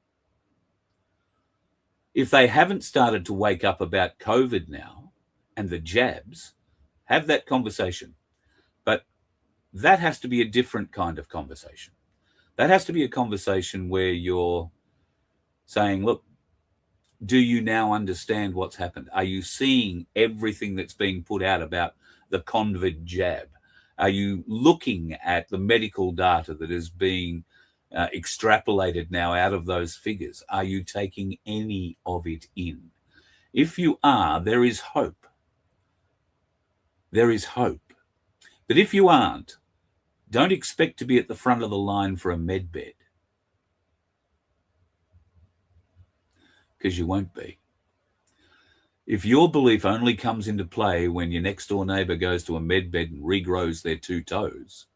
If they haven't started to wake up about COVID now and the jabs, have that conversation. But that has to be a different kind of conversation. That has to be a conversation where you're saying, look, do you now understand what's happened? Are you seeing everything that's being put out about the COVID jab? Are you looking at the medical data that is being extrapolated now out of those figures? Are you taking any of it in? If you are, there is hope. There is hope. But if you aren't, don't expect to be at the front of the line for a MedBed. Because you won't be. If your belief only comes into play when your next door neighbour goes to a MedBed and regrows their 2 toes,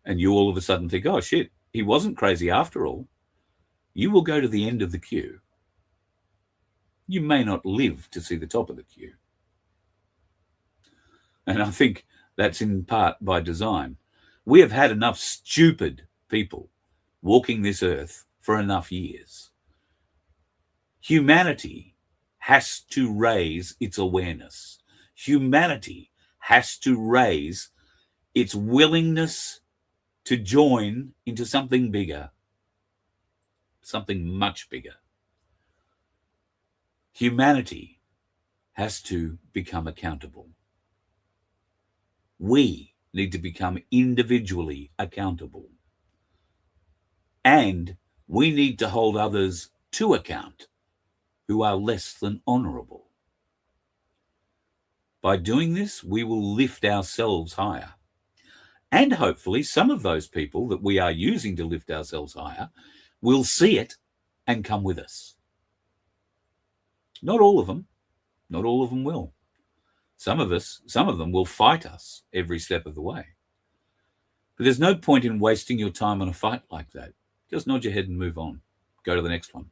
and you all of a sudden think, oh shit, he wasn't crazy after all, you will go to the end of the queue. You may not live to see the top of the queue. And I think that's in part by design. We have had enough stupid people walking this earth for enough years. Humanity has to raise its awareness. Humanity has to raise its willingness to join into something bigger, something much bigger. Humanity has to become accountable. We need to become individually accountable. And we need to hold others to account who are less than honourable. By doing this, we will lift ourselves higher. And hopefully some of those people that we are using to lift ourselves higher will see it and come with us. Not all of them. Not all of them will. Some of them will fight us every step of the way. But there's no point in wasting your time on a fight like that. Just nod your head and move on. Go to the next one.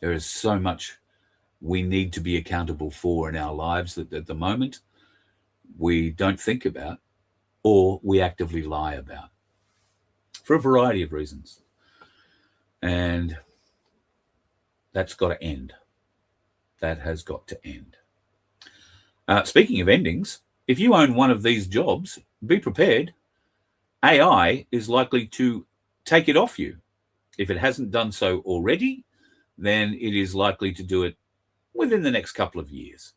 There is so much we need to be accountable for in our lives that at the moment we don't think about or we actively lie about for a variety of reasons. And that's got to end. That has got to end. Speaking of endings, if you own one of these jobs, be prepared. AI is likely to take it off you. If it hasn't done so already, then it is likely to do it within the next couple of years.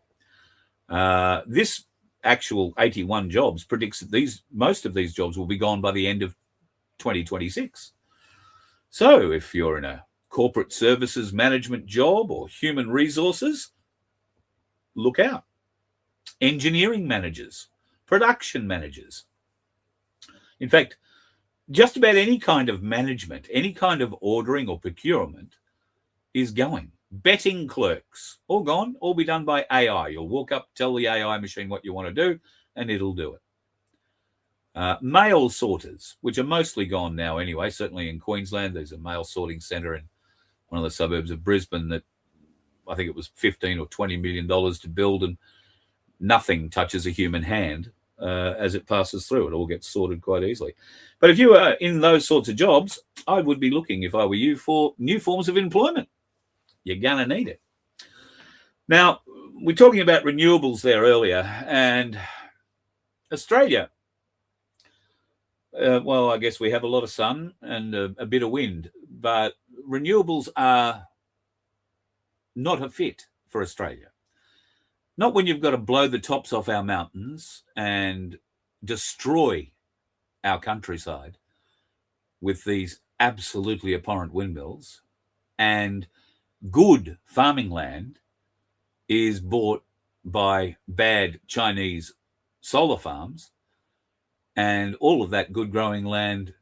This actual 81 jobs predicts that most of these jobs will be gone by the end of 2026. So if you're in a corporate services management job or human resources, look out. Engineering managers, production managers. In fact, just about any kind of management, any kind of ordering or procurement is going. Betting clerks, all gone, all be done by AI. You'll walk up, tell the AI machine what you want to do, and it'll do it. Mail sorters, which are mostly gone now anyway, certainly in Queensland. There's a mail sorting centre in one of the suburbs of Brisbane that I think it was $15 or $20 million to build, and nothing touches a human hand. as it passes through. It all gets sorted quite easily. But if you are in those sorts of jobs, I would be looking, if I were you, for new forms of employment. You're going to need it. Now, we're talking about renewables there earlier, and Australia, well, I guess we have a lot of sun and a bit of wind, but renewables are not a fit for Australia. Not when you've got to blow the tops off our mountains and destroy our countryside with these absolutely abhorrent windmills, and good farming land is bought by bad Chinese solar farms, and all of that good growing land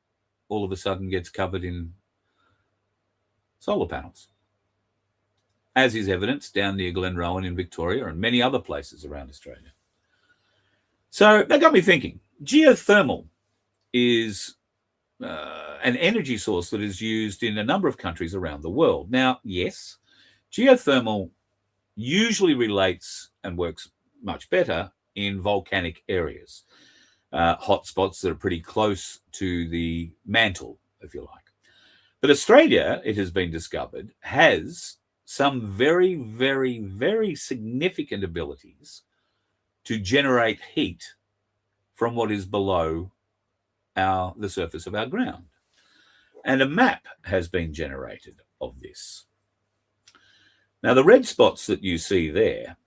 all of a sudden gets covered in solar panels, as is evidenced down near Glenrowan in Victoria and many other places around Australia. So that got me thinking. Geothermal is an energy source that is used in a number of countries around the world. Now, yes, geothermal usually relates and works much better in volcanic areas, hotspots that are pretty close to the mantle, if you like. But Australia, it has been discovered, has some very, very, very significant abilities to generate heat from what is below the surface of our ground. And a map has been generated of this. Now, the red spots that you see there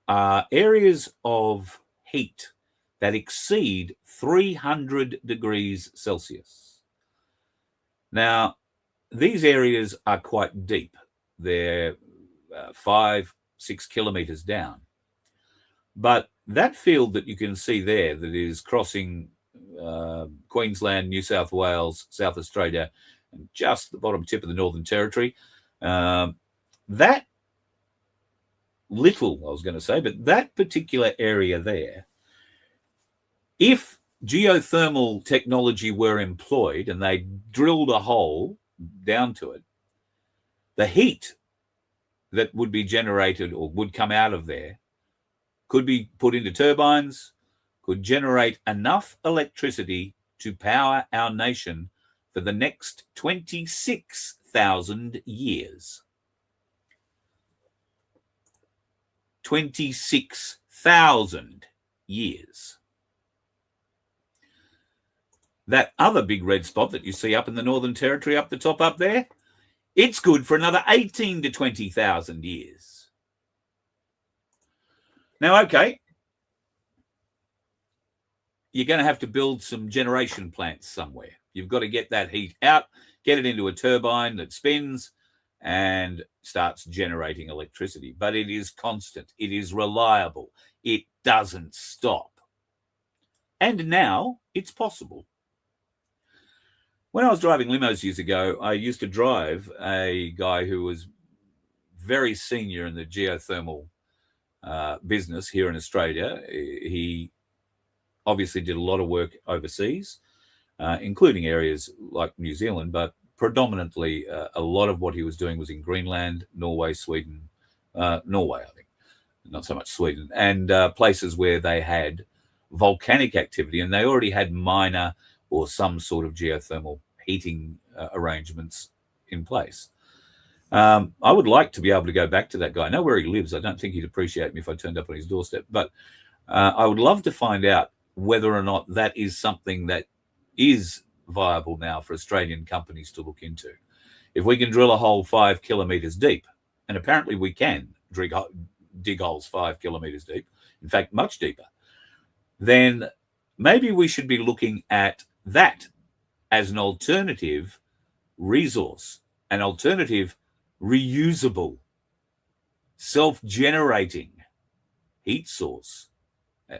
are areas of heat that exceed 300 degrees Celsius. Now, these areas are quite deep. They're 5-6 kilometers down. But that field that you can see there that is crossing Queensland, New South Wales, South Australia, and just the bottom tip of the Northern Territory, that little, I was going to say, but that particular area there, if geothermal technology were employed and they drilled a hole down to it, the heat that would be generated or would come out of there could be put into turbines, could generate enough electricity to power our nation for the next 26,000 years. 26,000 years. That other big red spot that you see up in the Northern Territory, up the top up there, it's good for another 18 to 20,000 years. Now, okay, you're going to have to build some generation plants somewhere. You've got to get that heat out, get it into a turbine that spins and starts generating electricity. But it is constant. It is reliable. It doesn't stop. And now it's possible. When I was driving limos years ago, I used to drive a guy who was very senior in the geothermal business here in Australia. He obviously did a lot of work overseas, including areas like New Zealand, but predominantly a lot of what he was doing was in Greenland, Norway, Sweden, Norway, I think, not so much Sweden, and places where they had volcanic activity and they already had minor or some sort of geothermal heating arrangements in place. I would like to be able to go back to that guy. I know where he lives. I don't think he'd appreciate me if I turned up on his doorstep, but I would love to find out whether or not that is something that is viable now for Australian companies to look into. If we can drill a hole 5 kilometers deep, and apparently we can dig holes 5 kilometers deep, in fact, much deeper, then maybe we should be looking at that as an alternative resource, an alternative reusable, self-generating heat source,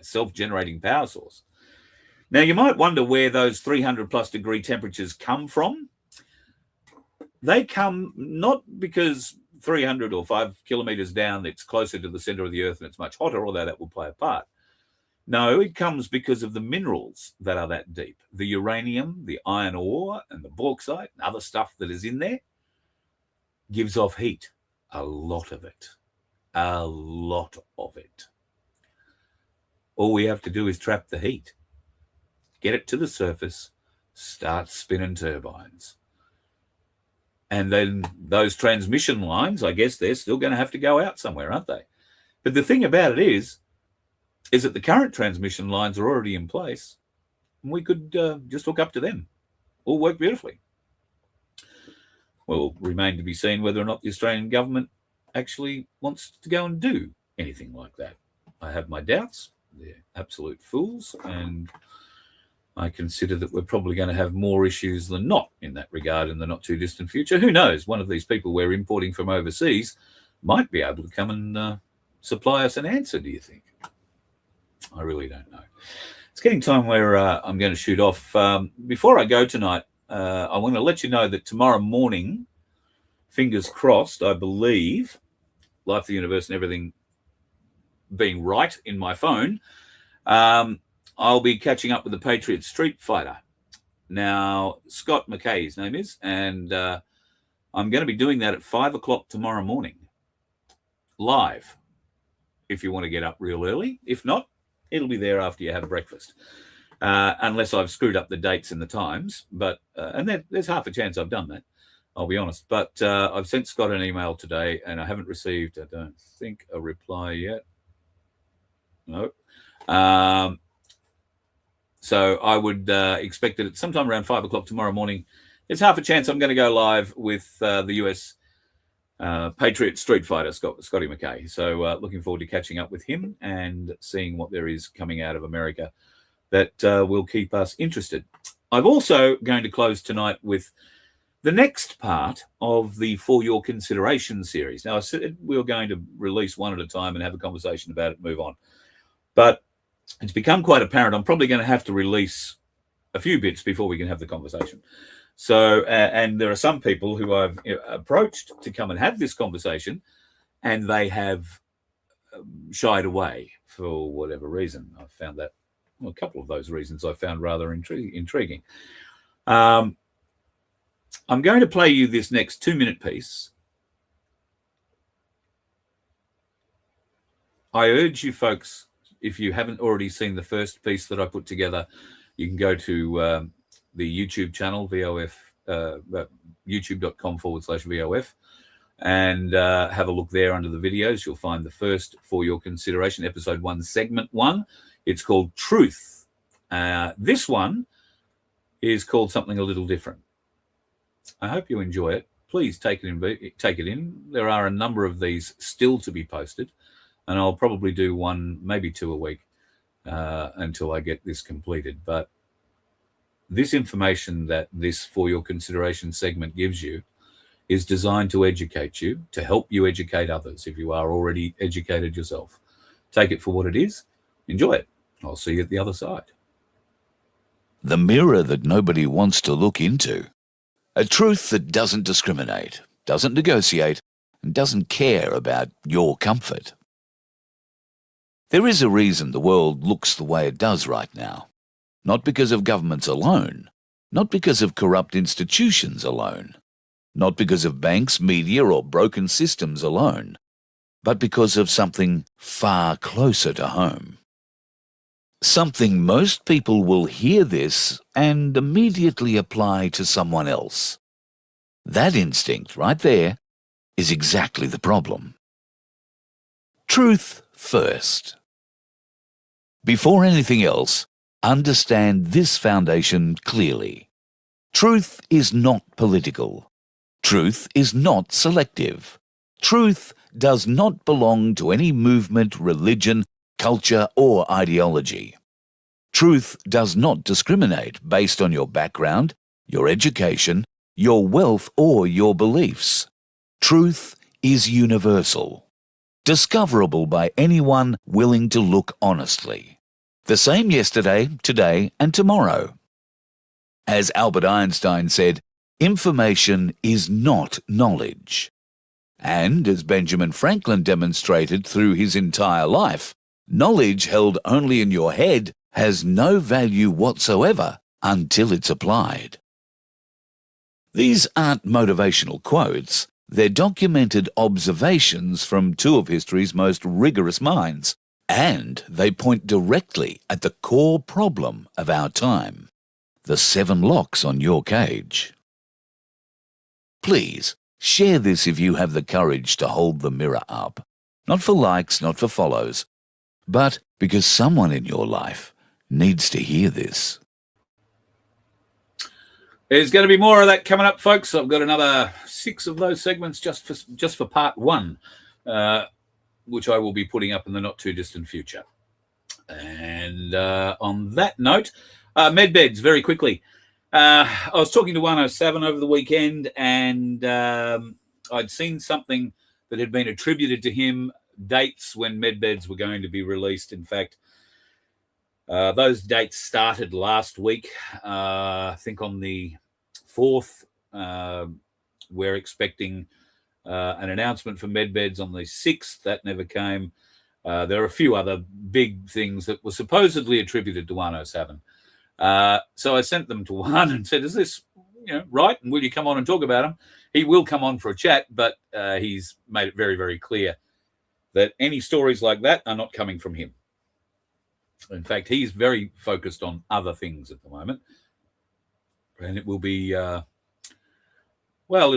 self-generating power source. Now, you might wonder where those 300 plus degree temperatures come from. They come not because 300 or 5 kilometers down, it's closer to the center of the earth and it's much hotter, although that will play a part. No, it comes because of the minerals that are that deep. The uranium, the iron ore, and the bauxite and other stuff that is in there gives off heat. A lot of it. A lot of it. All we have to do is trap the heat, get it to the surface, start spinning turbines. And then those transmission lines, I guess they're still going to have to go out somewhere, aren't they? But the thing about it is that the current transmission lines are already in place, and we could just hook up to them. All work beautifully. Well, remain to be seen whether or not the Australian government actually wants to go and do anything like that. I have my doubts. They're absolute fools, and I consider that we're probably going to have more issues than not in that regard in the not too distant future. Who knows? One of these people we're importing from overseas might be able to come and supply us an answer, do you think? I really don't know. It's getting time where I'm going to shoot off. Before I go tonight, I want to let you know that tomorrow morning, fingers crossed, I believe, Life, the Universe and everything being right in my phone, I'll be catching up with the Patriot Street Fighter. Now, Scott McKay, his name is, and I'm going to be doing that at 5 o'clock tomorrow morning, live, if you want to get up real early. If not, it'll be there after you have breakfast, unless I've screwed up the dates and the times. But and there's half a chance I've done that, I'll be honest. But I've sent Scott an email today, and I haven't received, I don't think, a reply yet. No. So I would expect that at sometime around 5 o'clock tomorrow morning, there's half a chance I'm going to go live with the US Patriot Street Fighter, Scotty McKay. So looking forward to catching up with him and seeing what there is coming out of America that will keep us interested. I'm also going to close tonight with the next part of the For Your Consideration series. Now, I said we were going to release one at a time and have a conversation about it, move on. But it's become quite apparent I'm probably going to have to release a few bits before we can have the conversation. So, and there are some people who I've approached to come and have this conversation, and they have shied away for whatever reason. I found that, well, a couple of those reasons I found rather intriguing. I'm going to play you this next 2-minute piece. I urge you folks, if you haven't already seen the first piece that I put together, you can go to the YouTube channel, VOF, youtube.com/VOF, and have a look there under the videos. You'll find the first For Your Consideration, episode 1, segment 1. It's called Truth. This one is called something a little different. I hope you enjoy it. Please take it in. There are a number of these still to be posted, and I'll probably do one, maybe 2 a week until I get this completed. But this information that this For Your Consideration segment gives you is designed to educate you, to help you educate others if you are already educated yourself. Take it for what it is. Enjoy it. I'll see you at the other side. The mirror that nobody wants to look into. A truth that doesn't discriminate, doesn't negotiate, and doesn't care about your comfort. There is a reason the world looks the way it does right now. Not because of governments alone, not because of corrupt institutions alone, not because of banks, media, or broken systems alone, but because of something far closer to home. Something most people will hear this and immediately apply to someone else. That instinct right there is exactly the problem. Truth first. Before anything else, understand this foundation clearly. Truth is not political. Truth is not selective. Truth does not belong to any movement, religion, culture, or ideology. Truth does not discriminate based on your background, your education, your wealth, or your beliefs. Truth is universal, discoverable by anyone willing to look honestly. The same yesterday, today, and tomorrow. As Albert Einstein said, information is not knowledge. And as Benjamin Franklin demonstrated through his entire life, knowledge held only in your head has no value whatsoever until it's applied. These aren't motivational quotes. They're documented observations from 2 of history's most rigorous minds, And they point directly at the core problem of our time, the 7 locks on your cage. Please, share this if you have the courage to hold the mirror up. Not for likes, not for follows, but because someone in your life needs to hear this. There's going to be more of that coming up, folks. I've got another 6 of those segments just for part 1, which I will be putting up in the not-too-distant future. And on that note, MedBeds, very quickly. I was talking to 107 over the weekend, and I'd seen something that had been attributed to him, dates when MedBeds were going to be released. In fact, those dates started last week. I think on the 4th, we're expecting an announcement for MedBeds on the 6th. That never came. There are a few other big things that were supposedly attributed to 107. So I sent them to one and said, is this right? And will you come on and talk about them? He will come on for a chat, but he's made it very, very clear that any stories like that are not coming from him. In fact, he's very focused on other things at the moment. And it will be, it'll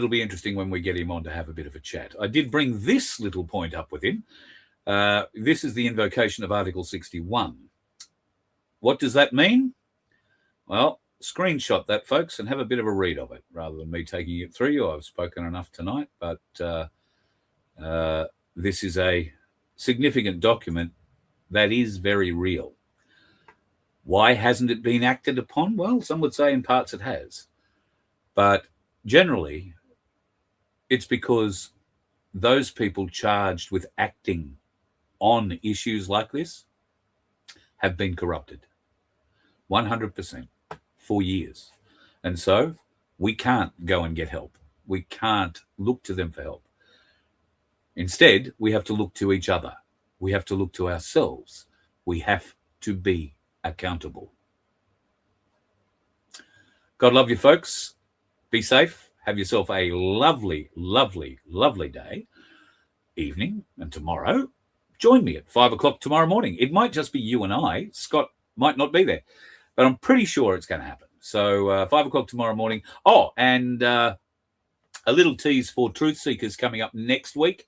be interesting when we get him on to have a bit of a chat. I did bring this little point up with him. This is the invocation of Article 61. What does that mean? Well, screenshot that, folks, and have a bit of a read of it rather than me taking it through you. I've spoken enough tonight, but this is a significant document that is very real. Why hasn't it been acted upon? Well, some would say in parts it has. But generally, it's because those people charged with acting on issues like this have been corrupted. 100% for years. And so we can't go and get help. We can't look to them for help. Instead, we have to look to each other. We have to look to ourselves. We have to be accountable. God love you, folks. Be safe. Have yourself a lovely, lovely, lovely day, evening, and tomorrow. Join me at 5 o'clock tomorrow morning. It might just be you and I. Scott might not be there, but I'm pretty sure it's going to happen. So 5 o'clock tomorrow morning. Oh, and a little tease for Truth Seekers coming up next week.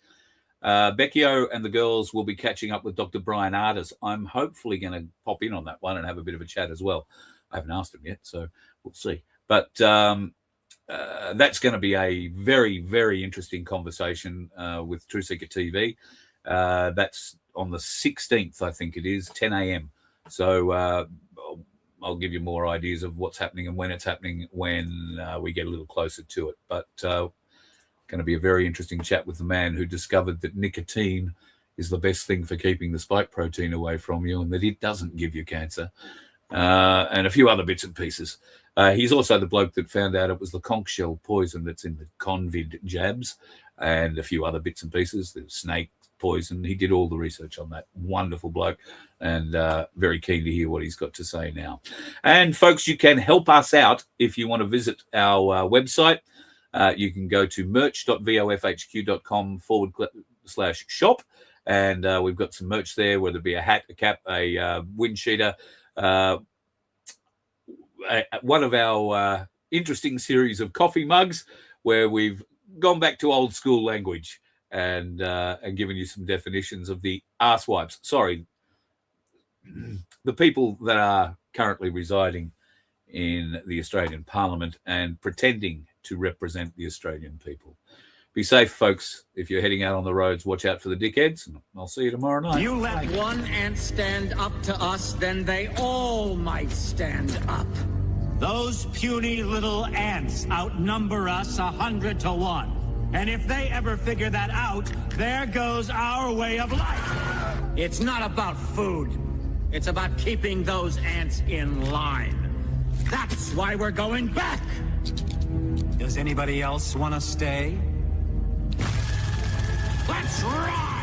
Beckio and the girls will be catching up with Dr. Brian Ardis. I'm hopefully going to pop in on that one and have a bit of a chat as well. I haven't asked him yet, so we'll see. But that's going to be a very, very interesting conversation with Truth Seeker TV. That's on the 16th, I think it is, 10 a.m. So I'll give you more ideas of what's happening and when it's happening when we get a little closer to it. But going to be a very interesting chat with the man who discovered that nicotine is the best thing for keeping the spike protein away from you and that it doesn't give you cancer, and a few other bits and pieces. He's also the bloke that found out it was the conch shell poison that's in the Convid jabs and a few other bits and pieces, the snake poison. He did all the research on that. Wonderful bloke, and very keen to hear what he's got to say now. And folks, you can help us out if you want to visit our website. You can go to merch.vofhq.com/shop, and we've got some merch there, whether it be a hat, a cap, a wind cheater, one of our interesting series of coffee mugs where we've gone back to old school language and given you some definitions of the arse wipes. Sorry, the people that are currently residing in the Australian Parliament and pretending to represent the Australian people. Be safe, folks. If you're heading out on the roads, watch out for the dickheads, and I'll see you tomorrow night. You let one ant stand up to us, then they all might stand up. Those puny little ants outnumber us 100 to 1. And if they ever figure that out, there goes our way of life. It's not about food. It's about keeping those ants in line. That's why we're going back. Does anybody else want to stay? Let's rock!